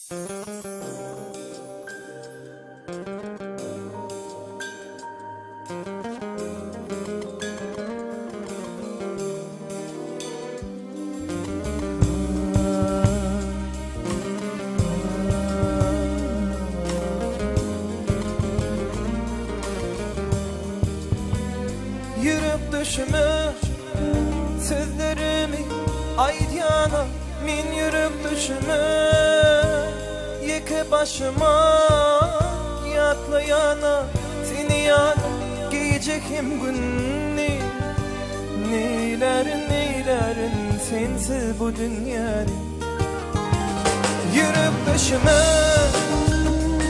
Yürüp düşümü sözlerimi aydiyana min yürüp düşümü yıkı başıma yatlayana seni yan giyecekim günni neylerin sensiz bu dünyada yürüp düşümü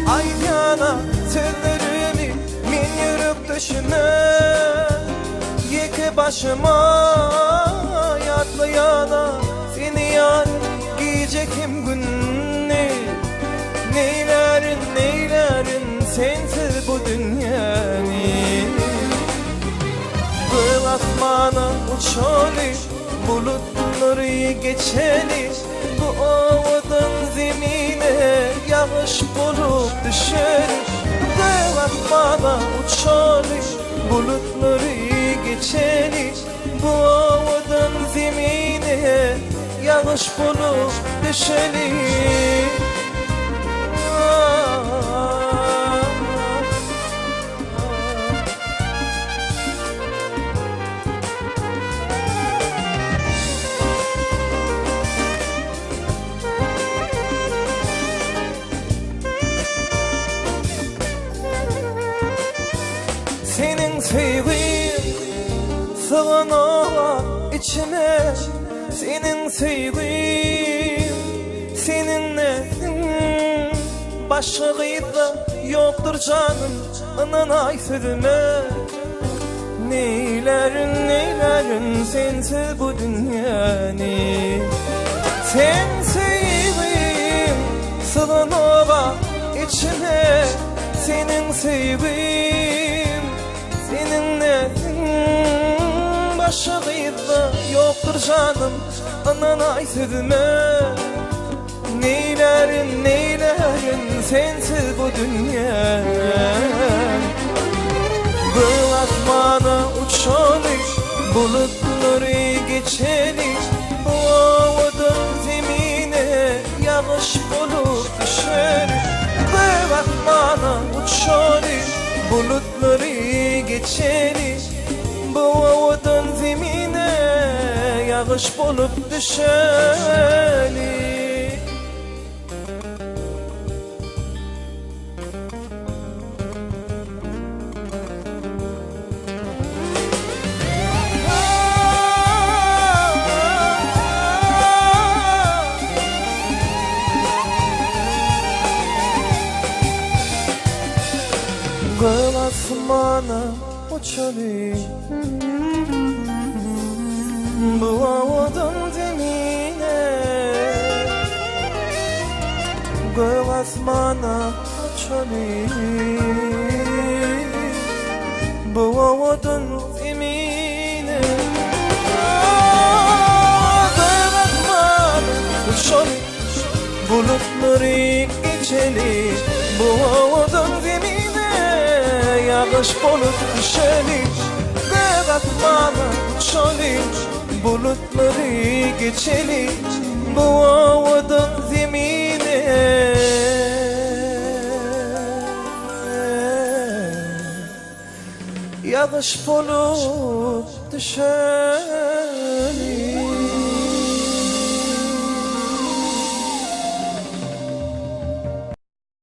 aydiyana sözlerimi min yürüp düşümü yıkı başıma yatlayana seni yan giyecekim günni neylerin sensiz bu dünyani bu asmana uçali bulutları geçeli bu ovadın zemine yağış bulup düşer bu asmana uçali bulutları geçeli bu ovadın zemine yağış bulup düşeli senin sevgin sığına içime senin sevgin senin nesin başka gıyda yoktur canım ananay sözüme neylerin sensiz bu dünyani sen sevgin sığına içime senin sevgin senin nesin başka gıyda yoktur canım ananay sözüme neylerin sensiz bu dünya bu asmana uçali bulutları geçeli bu ovadın zemine yağış bulup düşer bu asmana uçali bulutları geçeli bu ovadın zemine yağış bulup düşeli göl asmana uçali bu ovadın zemine göl asmana uçali bu ovadın zemine göl asmana uçali bulutları geçeli bu ovadın zemine yağış bulup düşeli dev bana uçali bulutları geçeli bu ovadın zemine yağış bulup düşeli